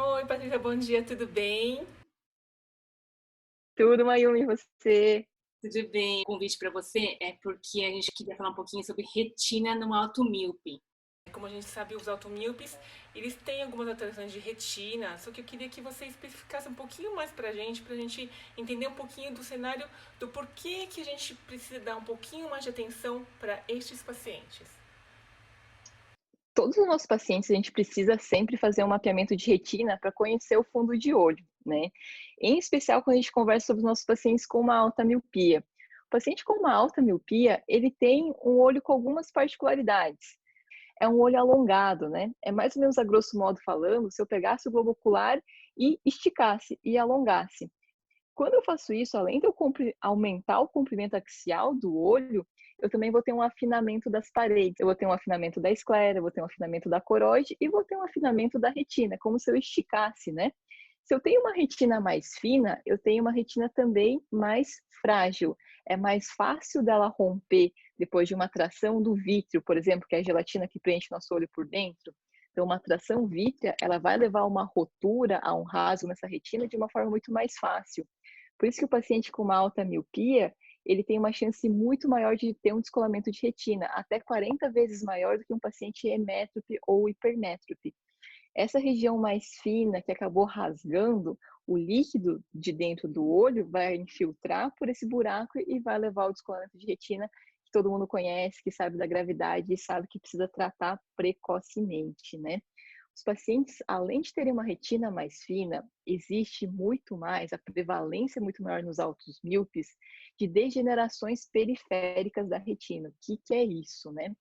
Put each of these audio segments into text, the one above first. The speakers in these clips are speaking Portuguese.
Oi, Patrícia, bom dia, tudo bem? Tudo, Mayumi, e você? Tudo bem. O convite para você é porque a gente queria falar um pouquinho sobre retina no alto míope. Como a gente sabe, os automíopes, eles têm algumas alterações de retina, só que eu queria que você especificasse um pouquinho mais pra gente entender um pouquinho do cenário do porquê que a gente precisa dar um pouquinho mais de atenção para estes pacientes. Todos os nossos pacientes, a gente precisa sempre fazer um mapeamento de retina para conhecer o fundo de olho, né? Em especial quando a gente conversa sobre os nossos pacientes com uma alta miopia. O paciente com uma alta miopia, ele tem um olho com algumas particularidades. É um olho alongado, né? É mais ou menos a grosso modo falando, se eu pegasse o globo ocular e esticasse e alongasse. Quando eu faço isso, além de eu aumentar o comprimento axial do olho, eu também vou ter um afinamento das paredes. Eu vou ter um afinamento da esclera, eu vou ter um afinamento da coroide e vou ter um afinamento da retina, como se eu esticasse, né? Se eu tenho uma retina mais fina, eu tenho uma retina também mais frágil. É mais fácil dela romper depois de uma tração do vítreo, por exemplo, que é a gelatina que preenche nosso olho por dentro. Então, uma tração vítrea, ela vai levar a uma rotura, a um rasgo nessa retina de uma forma muito mais fácil. Por isso que o paciente com uma alta miopia, ele tem uma chance muito maior de ter um descolamento de retina, até 40 vezes maior do que um paciente hemétrope ou hipermétrope. Essa região mais fina que acabou rasgando, o líquido de dentro do olho vai infiltrar por esse buraco e vai levar ao descolamento de retina, que todo mundo conhece, que sabe da gravidade e sabe que precisa tratar precocemente, né? Os pacientes, além de terem uma retina mais fina, existe muito mais, a prevalência é muito maior nos altos míopes, de degenerações periféricas da retina. O que é isso, né?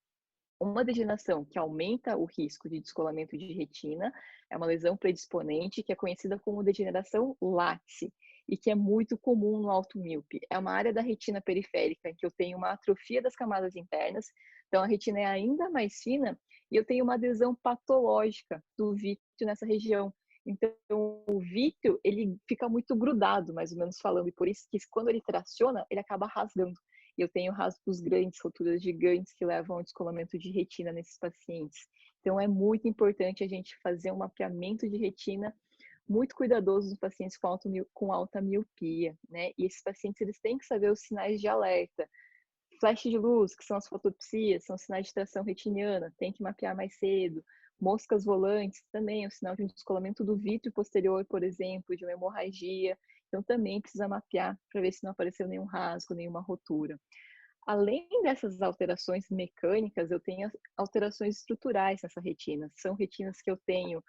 Uma degeneração que aumenta o risco de descolamento de retina é uma lesão predisponente que é conhecida como degeneração látice e que é muito comum no alto míope. É uma área da retina periférica em que eu tenho uma atrofia das camadas internas, então a retina é ainda mais fina e eu tenho uma adesão patológica do vítreo nessa região. Então, o vítreo, ele fica muito grudado, mais ou menos falando, e por isso que quando ele traciona, ele acaba rasgando. E eu tenho rasgos grandes, roturas gigantes que levam ao descolamento de retina nesses pacientes. Então, é muito importante a gente fazer um mapeamento de retina muito cuidadoso nos pacientes com alta miopia, né? E esses pacientes, eles têm que saber os sinais de alerta. Flash de luz, que são as fotopsias, são sinais de tração retiniana, tem que mapear mais cedo. Moscas volantes também é um sinal de um descolamento do vítreo posterior, por exemplo, de uma hemorragia. Então, também precisa mapear para ver se não apareceu nenhum rasgo, nenhuma rotura. Além dessas alterações mecânicas, eu tenho alterações estruturais nessa retina. São retinas que eu tenho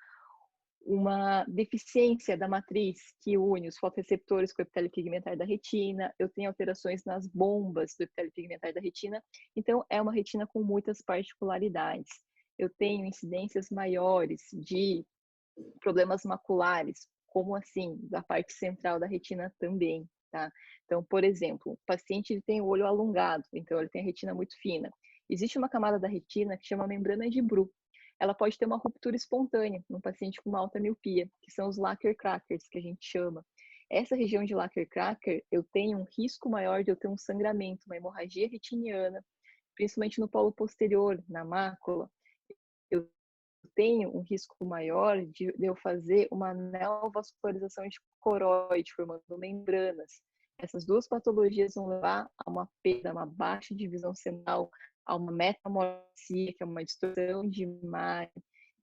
uma deficiência da matriz que une os fotoreceptores com o epitélio pigmentar da retina, eu tenho alterações nas bombas do epitélio pigmentar da retina, então é uma retina com muitas particularidades. Eu tenho incidências maiores de problemas maculares, como assim, da parte central da retina também, tá? Então, por exemplo, o paciente ele tem o olho alongado, então ele tem a retina muito fina. Existe uma camada da retina que chama membrana de Bru. Ela pode ter uma ruptura espontânea num paciente com uma alta miopia, que são os Lacker crackers, que a gente chama. Essa região de Lacker cracker, eu tenho um risco maior de eu ter um sangramento, uma hemorragia retiniana, principalmente no polo posterior, na mácula. Eu tenho um risco maior de eu fazer uma neovascularização de coroide, formando membranas. Essas duas patologias vão levar a uma perda, uma baixa de visão central, a uma metamorfia, que é uma distorção de imagem,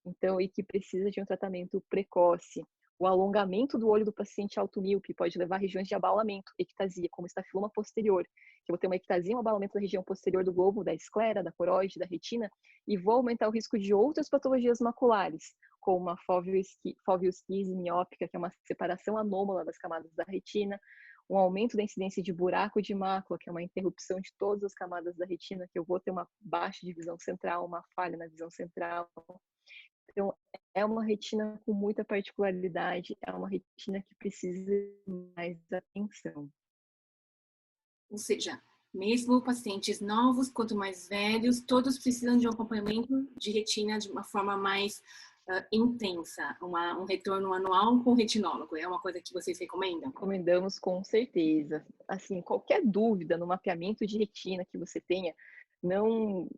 então, e que precisa de um tratamento precoce. O alongamento do olho do paciente automíope pode levar a regiões de abalamento, ectasia, como estafiloma posterior, que eu vou ter uma ectasia, um abalamento da região posterior do globo, da esclera, da coroide, da retina, e vou aumentar o risco de outras patologias maculares, como a foveosquise miópica, que é uma separação anômala das camadas da retina, um aumento da incidência de buraco de mácula, que é uma interrupção de todas as camadas da retina, que eu vou ter uma baixa de visão central, uma falha na visão central. Então, é uma retina com muita particularidade, é uma retina que precisa de mais atenção. Ou seja, mesmo pacientes novos quanto mais velhos, todos precisam de um acompanhamento de retina de uma forma mais intensa, um retorno anual com o retinólogo. É uma coisa que vocês recomendam? Recomendamos com certeza. Assim, qualquer dúvida no mapeamento de retina que você tenha, não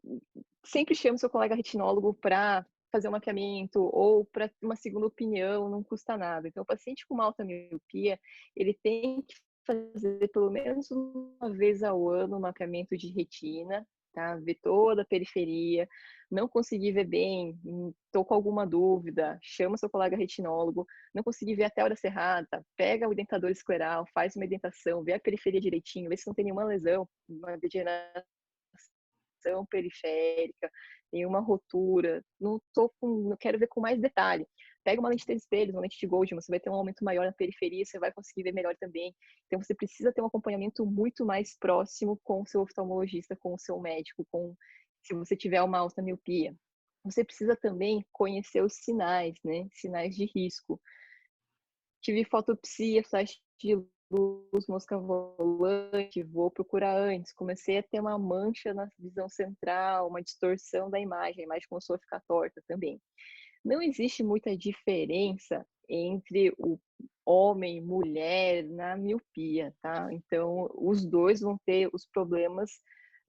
sempre chame seu colega retinólogo para fazer um mapeamento ou para uma segunda opinião, não custa nada. Então, o paciente com uma alta miopia, ele tem que fazer pelo menos uma vez ao ano um mapeamento de retina, tá? Ver toda a periferia, não conseguir ver bem, estou com alguma dúvida, chama seu colega retinólogo, não conseguir ver até a hora cerrada, pega o dentador escleral, faz uma edentação, vê a periferia direitinho, vê se não tem nenhuma lesão, uma degeneração periférica, nenhuma rotura, não quero ver com mais detalhe. Pega uma lente de espelhos, uma lente de Goldman, você vai ter um aumento maior na periferia, você vai conseguir ver melhor também. Então, você precisa ter um acompanhamento muito mais próximo com o seu oftalmologista, com o seu médico, se você tiver uma alta miopia. Você precisa também conhecer os sinais, né? Sinais de risco. Tive fotopsia, flash de luz, mosca volante, vou procurar antes. Comecei a ter uma mancha na visão central, uma distorção da imagem, a imagem começou a ficar torta também. Não existe muita diferença entre o homem e mulher na miopia, tá? Então, os dois vão ter os problemas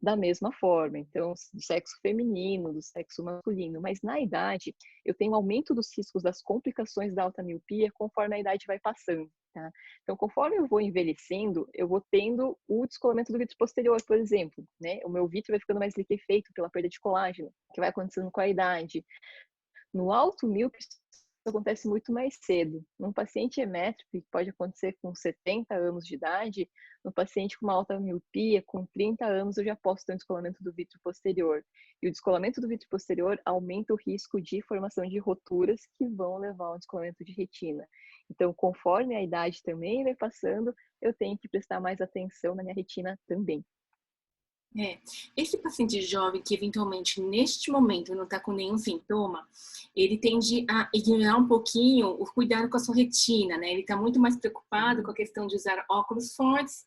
da mesma forma. Então, do sexo feminino, do sexo masculino. Mas na idade, eu tenho aumento dos riscos das complicações da alta miopia conforme a idade vai passando, tá? Então, conforme eu vou envelhecendo, eu vou tendo o descolamento do vítreo posterior, por exemplo, né? O meu vítreo vai ficando mais liquefeito pela perda de colágeno, que vai acontecendo com a idade. No alto míope, isso acontece muito mais cedo. Num paciente emétrope, que pode acontecer com 70 anos de idade, no paciente com uma alta miopia, com 30 anos, eu já posso ter um descolamento do vítreo posterior. E o descolamento do vítreo posterior aumenta o risco de formação de roturas que vão levar a um descolamento de retina. Então, conforme a idade também vai passando, eu tenho que prestar mais atenção na minha retina também. Esse paciente jovem que eventualmente neste momento não está com nenhum sintoma, ele tende a ignorar um pouquinho o cuidado com a sua retina, né? Ele está muito mais preocupado com a questão de usar óculos fortes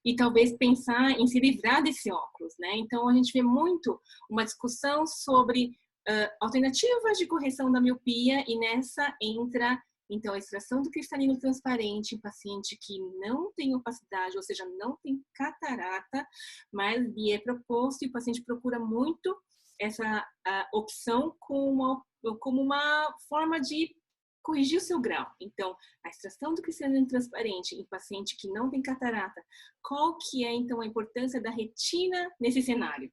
e talvez pensar em se livrar desse óculos, né? Então a gente vê muito uma discussão sobre alternativas de correção da miopia e nessa entra então, a extração do cristalino transparente em paciente que não tem opacidade, ou seja, não tem catarata, mas lhe é proposto e o paciente procura muito essa opção como uma forma de corrigir o seu grau. Então, a extração do cristalino transparente em paciente que não tem catarata, qual que é, então, a importância da retina nesse cenário?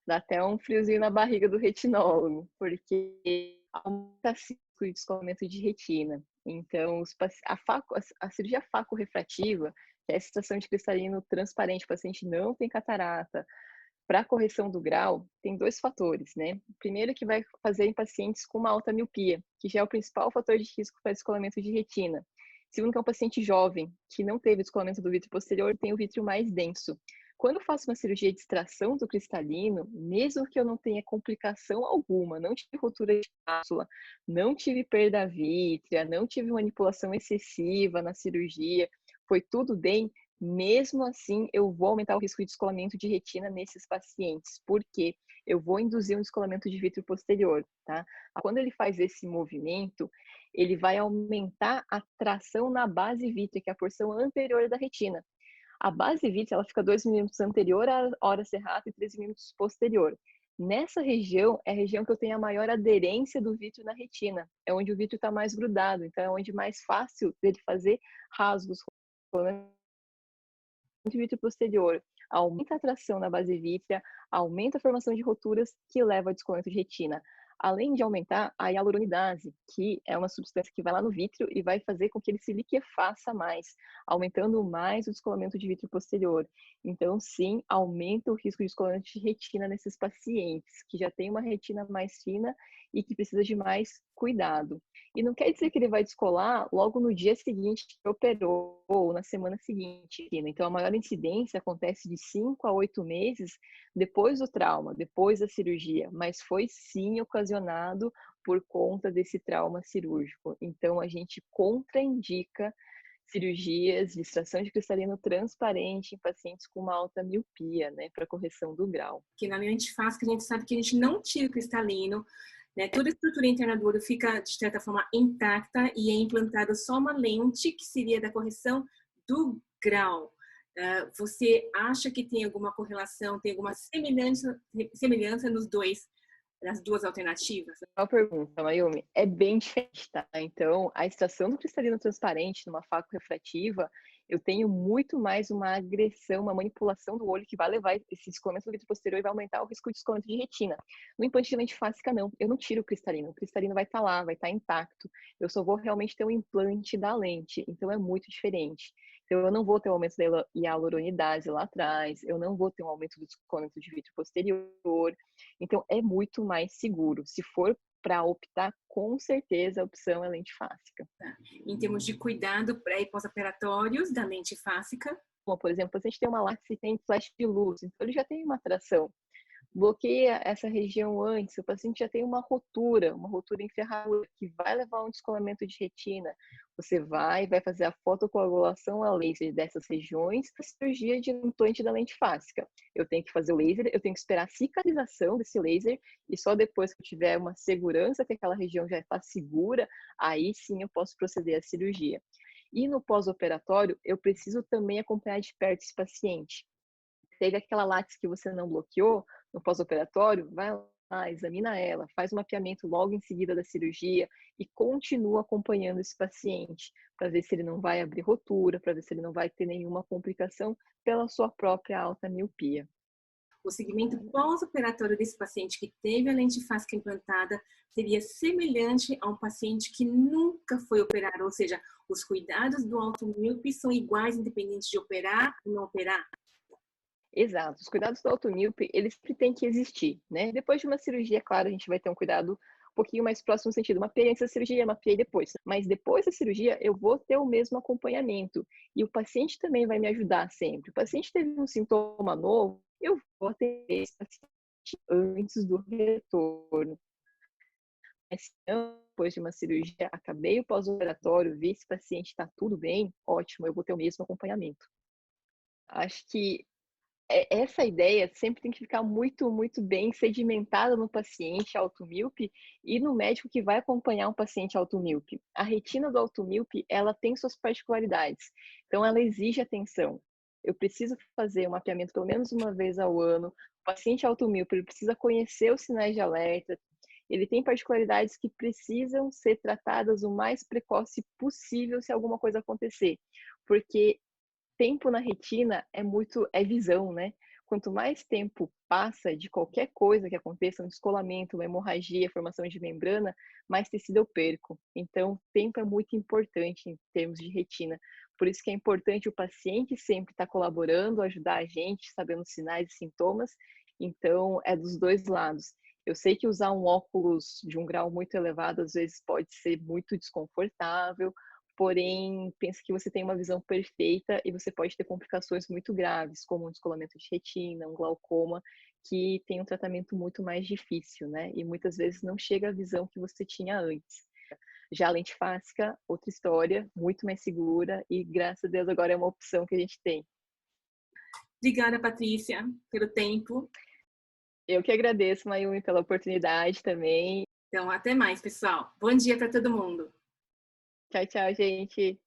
Dá até um friozinho na barriga do retinólogo, porque aumenta o risco de descolamento de retina. Então, a cirurgia faco-refrativa, que é a extração de cristalino transparente, o paciente não tem catarata, para correção do grau, tem dois fatores, né? O primeiro que vai fazer em pacientes com uma alta miopia, que já é o principal fator de risco para descolamento de retina. Segundo, que é um paciente jovem, que não teve descolamento do vítreo posterior, tem o vítreo mais denso. Quando eu faço uma cirurgia de extração do cristalino, mesmo que eu não tenha complicação alguma, não tive rotura de cápsula, não tive perda vítrea, não tive manipulação excessiva na cirurgia, foi tudo bem, mesmo assim eu vou aumentar o risco de descolamento de retina nesses pacientes, porque eu vou induzir um descolamento de vítreo posterior, tá? Quando ele faz esse movimento, ele vai aumentar a tração na base vítrea, que é a porção anterior da retina. A base vítrea, ela fica 2 milímetros anterior à hora serrata e 3 milímetros posterior. Nessa região, é a região que eu tenho a maior aderência do vítreo na retina. É onde o vítreo está mais grudado, então é onde é mais fácil dele fazer rasgos de vítreo posterior. Aumenta a tração na base vítrea, aumenta a formação de roturas que leva ao descolamento de retina. Além de aumentar a hialuronidase, que é uma substância que vai lá no vítreo e vai fazer com que ele se liquefaça mais, aumentando mais o descolamento de vítreo posterior. Então, sim, aumenta o risco de descolamento de retina nesses pacientes que já têm uma retina mais fina e que precisa de mais cuidado. E não quer dizer que ele vai descolar logo no dia seguinte que operou ou na semana seguinte. Então, a maior incidência acontece de 5 a 8 meses depois do trauma, depois da cirurgia, mas foi sim ocasionado por conta desse trauma cirúrgico. Então, a gente contraindica cirurgias de extração de cristalino transparente em pacientes com uma alta miopia, né, para correção do grau. Que na lente fáscica a gente sabe que a gente não tira o cristalino, né? Toda a estrutura interna do olho fica, de certa forma, intacta e é implantada só uma lente que seria da correção do grau. Você acha que tem alguma correlação, tem alguma semelhança nos dois das duas alternativas? Uma pergunta, Mayumi, é bem diferente, tá? Então, a extração do cristalino transparente numa faco refrativa, eu tenho muito mais uma agressão, uma manipulação do olho que vai levar esse descolamento do vidro posterior e vai aumentar o risco de descolamento de retina. No implante de lente fásica, não. Eu não tiro o cristalino vai estar lá, vai estar intacto. Eu só vou realmente ter um implante da lente, então é muito diferente. Então, eu não vou ter um aumento da hialuronidase lá atrás, eu não vou ter um aumento do descolamento de vidro posterior, então é muito mais seguro. Se for para optar, com certeza a opção é lente fásica. Em termos de cuidado pré e pós-operatórios da lente fásica? Como, por exemplo, a gente tem uma lápis e tem flash de luz, então ele já tem uma atração. Bloqueia essa região antes, o paciente já tem uma rotura em ferradura, que vai levar a um descolamento de retina. Você vai fazer a fotocoagulação a laser dessas regiões, a cirurgia de implante da lente fásica. Eu tenho que fazer o laser, eu tenho que esperar a cicatrização desse laser, e só depois que eu tiver uma segurança que aquela região já está segura, aí sim eu posso proceder à cirurgia. E no pós-operatório, eu preciso também acompanhar de perto esse paciente. Teve aquela lápis que você não bloqueou no pós-operatório, vai lá, examina ela, faz um mapeamento logo em seguida da cirurgia e continua acompanhando esse paciente para ver se ele não vai abrir rotura, para ver se ele não vai ter nenhuma complicação pela sua própria alta miopia. O segmento pós-operatório desse paciente que teve a lente fásica implantada seria semelhante a um paciente que nunca foi operado, ou seja, os cuidados do automíope são iguais independente de operar ou não operar? Exato, os cuidados do automíope, eles sempre têm que existir, né? Depois de uma cirurgia, claro, a gente vai ter um cuidado um pouquinho mais próximo no sentido, mapeei antes da cirurgia, mapeei depois. Mas depois da cirurgia, eu vou ter o mesmo acompanhamento. E o paciente também vai me ajudar sempre. O paciente teve um sintoma novo, eu vou atender esse paciente antes do retorno. Mas se não, depois de uma cirurgia, acabei o pós-operatório, vi se o paciente está tudo bem, ótimo, eu vou ter o mesmo acompanhamento. Acho que essa ideia sempre tem que ficar muito, muito bem sedimentada no paciente automíope e no médico que vai acompanhar um paciente automíope. A retina do automíope, ela tem suas particularidades, então ela exige atenção. Eu preciso fazer um mapeamento pelo menos uma vez ao ano. O paciente automíope, ele precisa conhecer os sinais de alerta. Ele tem particularidades que precisam ser tratadas o mais precoce possível se alguma coisa acontecer, porque tempo na retina é visão, né? Quanto mais tempo passa de qualquer coisa que aconteça, um descolamento, uma hemorragia, formação de membrana, mais tecido eu perco. Então, tempo é muito importante em termos de retina. Por isso que é importante o paciente sempre estar colaborando, ajudar a gente, sabendo os sinais e sintomas. Então, é dos dois lados. Eu sei que usar um óculos de um grau muito elevado às vezes pode ser muito desconfortável, porém, pensa que você tem uma visão perfeita e você pode ter complicações muito graves, como um descolamento de retina, um glaucoma, que tem um tratamento muito mais difícil, né? E muitas vezes não chega à visão que você tinha antes. Já a lente fásica, outra história, muito mais segura e, graças a Deus, agora é uma opção que a gente tem. Obrigada, Patrícia, pelo tempo. Eu que agradeço, Mayumi, pela oportunidade também. Então, até mais, pessoal. Bom dia para todo mundo. Tchau, tchau, gente.